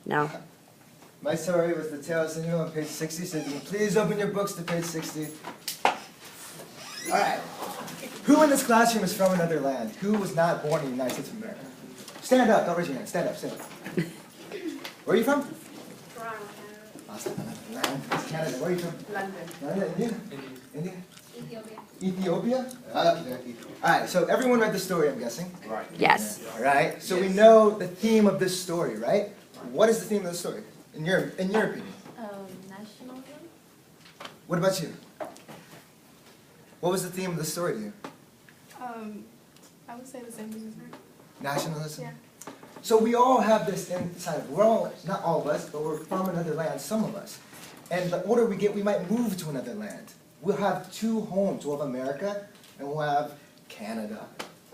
No. My story was the tale of Sinune on page 60, so you can please open your books to page 60. Alright. Who in this classroom is from another land? Who was not born in the United States of America? Stand up, don't raise your hand. Stand up, stand up. Where are you from? Toronto, Canada. Where are you from? London. London, India? India? Ethiopia. Ethiopia? Alright, so everyone read the story, I'm guessing? Right. Yes. Alright, so we know the theme of this story, right? What is the theme of the story, in your opinion? Nationalism? What about you? What was the theme of the story to you? I would say the same thing as her. Nationalism? Yeah. So we all have this inside. We're all, not all of us, but we're from another land, some of us. And the older we get, we might move to another land. We'll have two homes. We'll have America, and we'll have Canada,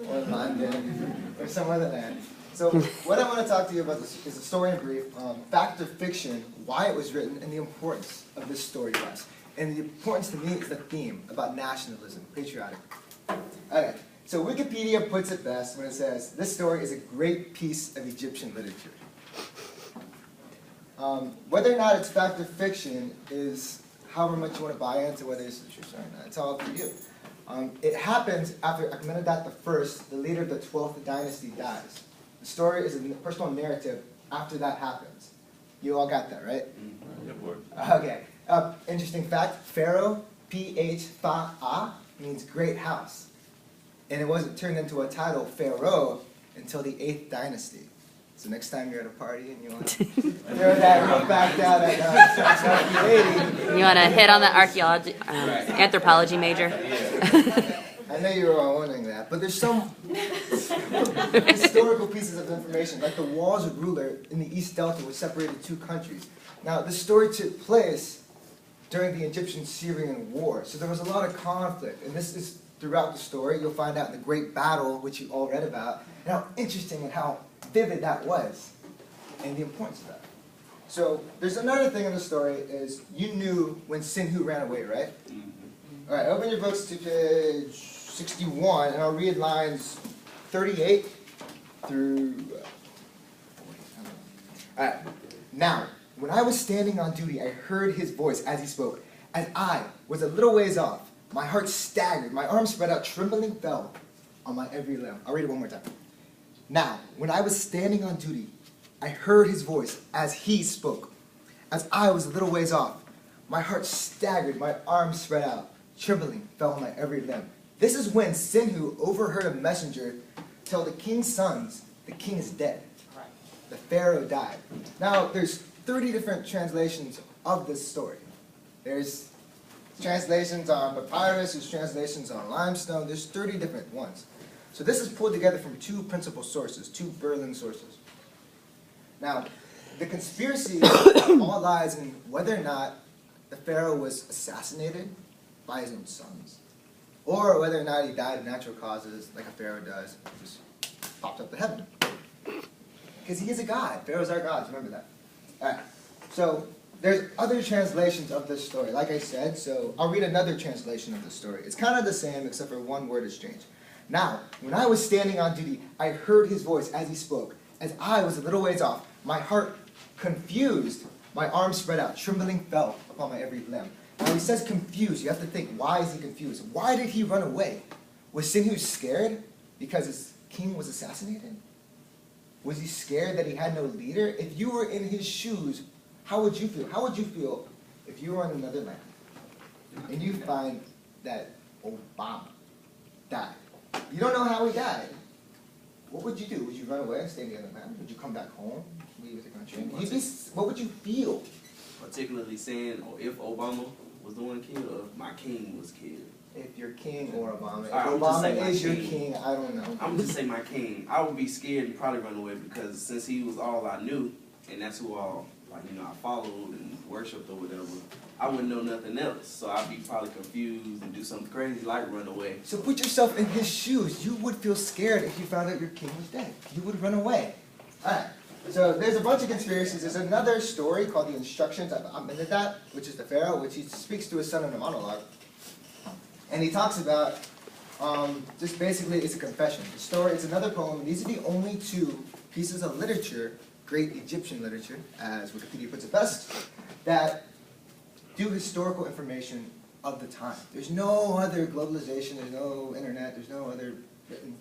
or London, or some other land. So what I want to talk to you about is a story in brief, fact or fiction, why it was written, and the importance of this story to us. And the importance to me is the theme about nationalism, patriotic. Okay, so Wikipedia puts it best when it says, this story is a great piece of Egyptian literature. Whether or not it's fact or fiction is however much you want to buy into, whether it's true or not. It's all up to you. It happens after Amenhotep I, the leader of the 12th dynasty, dies. The story is a personal narrative after that happens. You all got that, right? Mm-hmm. Okay. Interesting fact, Pharaoh, Pha means great house. And it wasn't turned into a title, Pharaoh, until the 8th dynasty. So next time you're at a party and you want to throw that real fact out at 1980. You want to hit on the anthropology major? I know you were all wondering that, but there's some historical pieces of information, like the walls of Ruler in the East Delta, which separated two countries. Now, this story took place during the Egyptian-Syrian War, so there was a lot of conflict, and this is throughout the story. You'll find out in the Great Battle, which you all read about, and how interesting and how vivid that was, and the importance of that. So, there's another thing in the story is, you knew when Sinhu ran away, right? Mm-hmm. All right, open your books to page 61, and I'll read lines 38 through 40. All right. Now, when I was standing on duty, I heard his voice as he spoke. As I was a little ways off, my heart staggered, my arms spread out, trembling fell on my every limb. I'll read it one more time. Now, when I was standing on duty, I heard his voice as he spoke. As I was a little ways off, my heart staggered, my arms spread out, trembling fell on my every limb. This is when Sinhu overheard a messenger tell the king's sons, the king is dead. The pharaoh died. Now, there's 30 different translations of this story. There's translations on papyrus, there's translations on limestone, there's 30 different ones. So this is pulled together from two principal sources, two Berlin sources. Now, the conspiracy all lies in whether or not the pharaoh was assassinated by his own sons, or whether or not he died of natural causes, like a pharaoh does, just popped up to heaven. Because he is a god. Pharaohs are gods, remember that. All right. So there's other translations of this story, like I said, so I'll read another translation of the story. It's kind of the same, except for one word has changed. Now, when I was standing on duty, I heard his voice as he spoke. As I was a little ways off, my heart confused, my arms spread out, trembling fell upon my every limb. Now he says confused. You have to think, why is he confused? Why did he run away? Was Sinhu scared because his king was assassinated? Was he scared that he had no leader? If you were in his shoes, how would you feel? How would you feel if you were in another land and you find that Obama died? You don't know how he died. What would you do? Would you run away and stay in the other land? Would you come back home, leave the country? What would you feel? Particularly saying, or if Obama was the one killed, or if my king was killed. If your king or Obama. If I'm just saying Obama my is your king. king, I don't know. I'm just say my king. I would be scared and probably run away because since he was all I knew, and that's who all I followed and worshipped or whatever, I wouldn't know nothing else. So I'd be probably confused and do something crazy like run away. So put yourself in his shoes. You would feel scared if you found out your king was dead. You would run away. All right. So there's a bunch of conspiracies. There's another story called the Instructions of Amenhotep, which is the pharaoh, which he speaks to his son in a monologue. And he talks about, just basically, it's a confession. The story, it's another poem. These are the only two pieces of literature great Egyptian literature, as Wikipedia puts it best, that do historical information of the time. There's no other globalization, there's no internet, there's no other written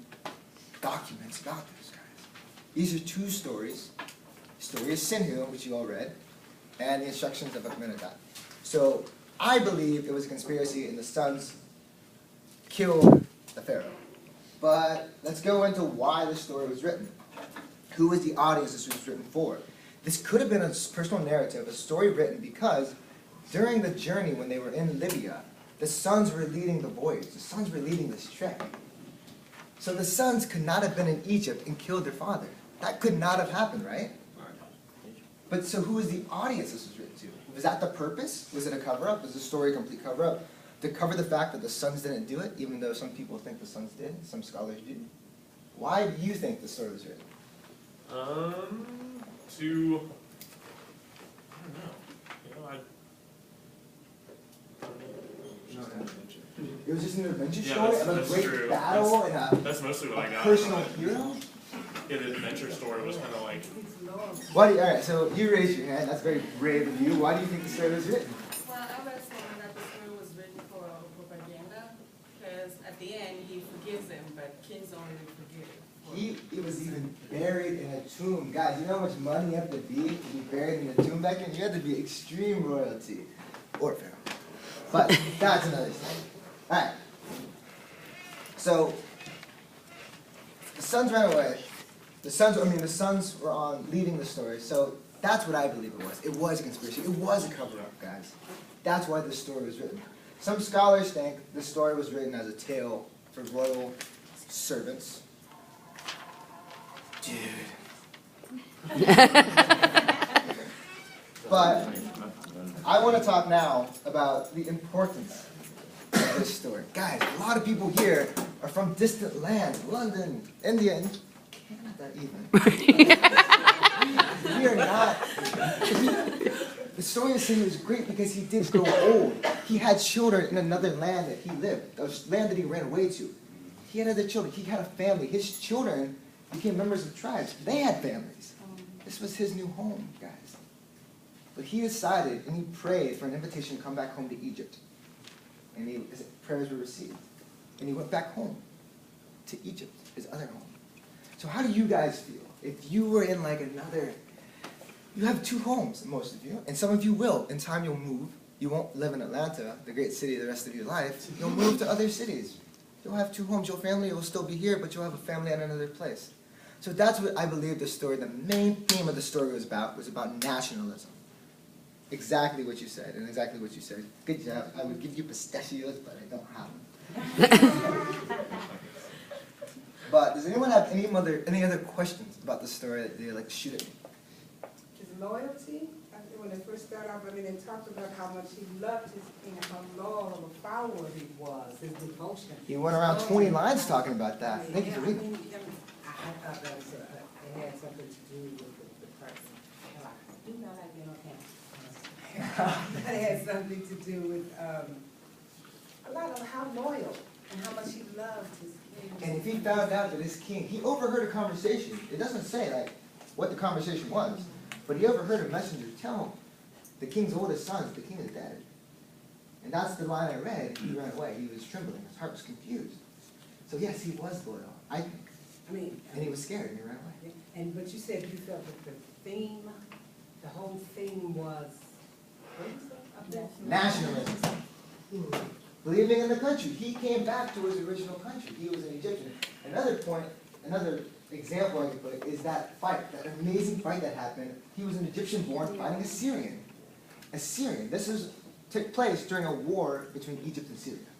documents about this, guys. These are two stories. The story of Sinune, which you all read, and the instructions of Akhenaten. So I believe it was a conspiracy and the sons killed the pharaoh. But let's go into why this story was written. Who was the audience this was written for? This could have been a personal narrative, a story written because during the journey when they were in Libya, the sons were leading the voyage. The sons were leading this trek. So the sons could not have been in Egypt and killed their father. That could not have happened, right? But so who was the audience this was written to? Was that the purpose? Was it a cover-up? Was the story a complete cover-up? To cover the fact that the sons didn't do it, even though some people think the sons did, some scholars do? Why do you think the story was written? I don't know. It was just an adventure Yeah, story of a that's great true. battle and That's mostly what I a got. personal from it. hero? Yeah, the adventure story was kind of like, Why do you, all right, so you raised your hand. That's very brave of you. Why do you think the story was written? Well, I was saying that the story was written for propaganda, because at the end he forgives them, but kings only forgive. He was even buried in a tomb. Guys, you know how much money you have to be buried in a tomb back then? You had to be extreme royalty. Or pharaoh. But that's another thing. Alright. So, the sons ran away. The sons were on leading the story. So, that's what I believe it was. It was a conspiracy. It was a cover-up, guys. That's why this story was written. Some scholars think the story was written as a tale for royal servants. Dude. But I want to talk now about the importance of this story. Guys, a lot of people here are from distant lands, London, India, and Canada even. We are not. The story of Sinune is great because he did grow old. He had children in another land that he lived, the land that he ran away to. He had other children. He had a family. His children became members of tribes. They had families. This was his new home, guys. But he decided and he prayed for an invitation to come back home to Egypt. And his prayers were received. And he went back home to Egypt, his other home. So how do you guys feel? If you were in like another, you have two homes, most of you, and some of you will. In time you'll move. You won't live in Atlanta, the great city, the rest of your life. You'll move to other cities. You'll have two homes. Your family will still be here, but you'll have a family at another place. So that's what I believe the story, the main theme of the story was about nationalism. Exactly what you said, and exactly what you said. Good job. I would give you pistachios, but I don't have them. But does anyone have any other questions about the story that they'd like to shoot at me? His loyalty, I think when they first started off, they talked about how much he loved his king and how loyal of a follower he was, his devotion. He went around 20 lines talking about that. Thank you for reading. I thought that was, it had something to do with the person. You know, like, you know, it had something to do with a lot of how loyal and how much he loved his king. And if he found out that his king, he overheard a conversation. It doesn't say like what the conversation was, but he overheard a messenger tell the king's oldest son, the king is dead. And that's the line I read. He ran away. He was trembling. His heart was confused. So yes, he was loyal, I think. And he was scared and he ran away. But you said you felt that the theme, the whole theme was Nationalism. Believing in the country. He came back to his original country. He was an Egyptian. Another example I can put is that fight, that amazing fight that happened. He was an Egyptian born fighting a Syrian. This took place during a war between Egypt and Syria.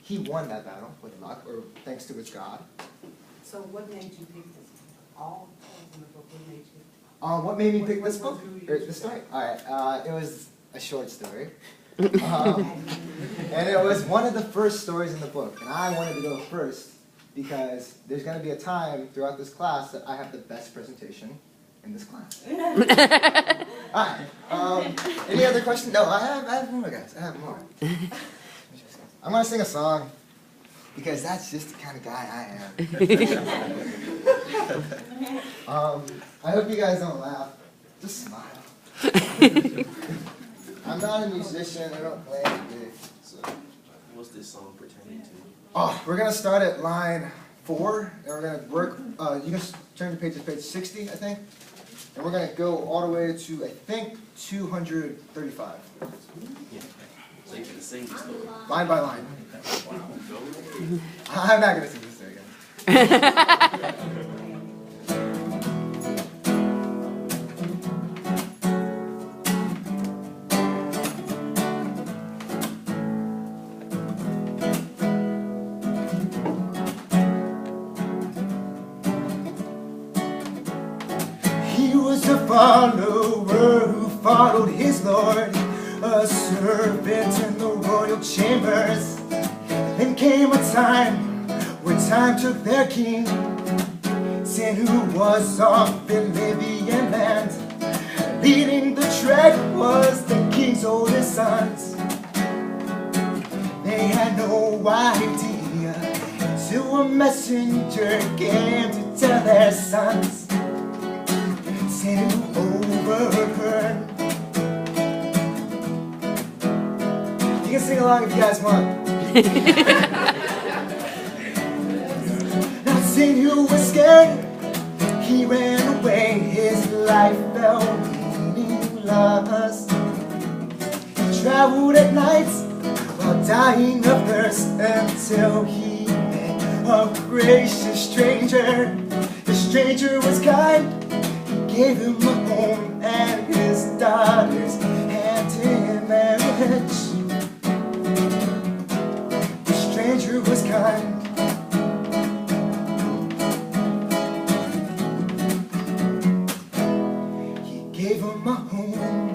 He won that battle with luck, or thanks to his God. So what made you pick this? All in the book, what made you? What made me pick this book? Or this story? Alright, it was a short story. And it was one of the first stories in the book. And I wanted to go first because there's going to be a time throughout this class that I have the best presentation in this class. Alright, any other questions? No, I have more, guys. I have more. I'm going to sing a song because that's just the kind of guy I am. I hope you guys don't laugh. Just smile. I'm not a musician. I don't play anything. So. What's this song pertaining to? Oh, we're gonna start at line 4, and we're gonna work. You can turn to page 60, I think, and we're gonna go all the way to I think 235. Yeah. So you can sing this story. Line by line. I'm not gonna sing this story again. He was a follower who followed his Lord, a servant in the royal chambers. Then came a time where time took their king, Sin, who was of the Libyan land. Leading the trek was the king's oldest sons. They had no idea till a messenger came to tell their sons. Sin, who overheard. You can sing along if you guys want. Now Sin, who was scared, he ran away. His life felt meaningless. He traveled at night while dying of thirst until he met a gracious stranger. The stranger was kind. Gave him a home and his daughter's hand in marriage. The stranger was kind. He gave him a home.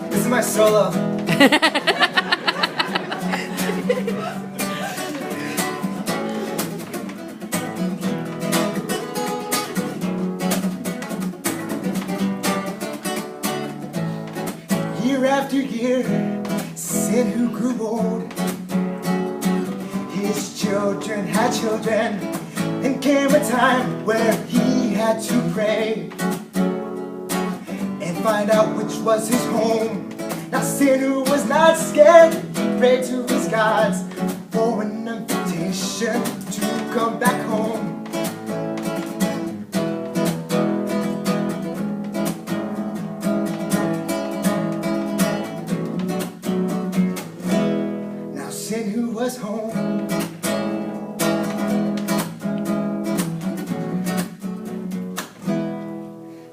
This is my solo. Year after year, Sin, who grew old, his children had children. Then came a time where he had to pray and find out which was his home. Now Sin, who was not scared, he prayed to his gods for an invitation to come back home. Sin, who was home.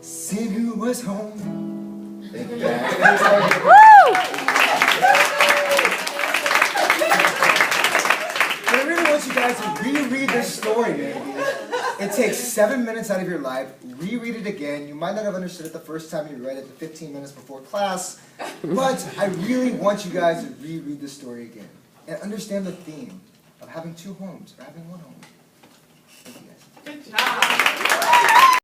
Sin, who was home. Thank you, guys. I really want you guys to reread this story, baby. It takes 7 minutes out of your life. Reread it again. You might not have understood it the first time you read it, the 15 minutes before class, but I really want you guys to reread the story again and understand the theme of having 2 homes or having 1 home. Thank you guys. Good job.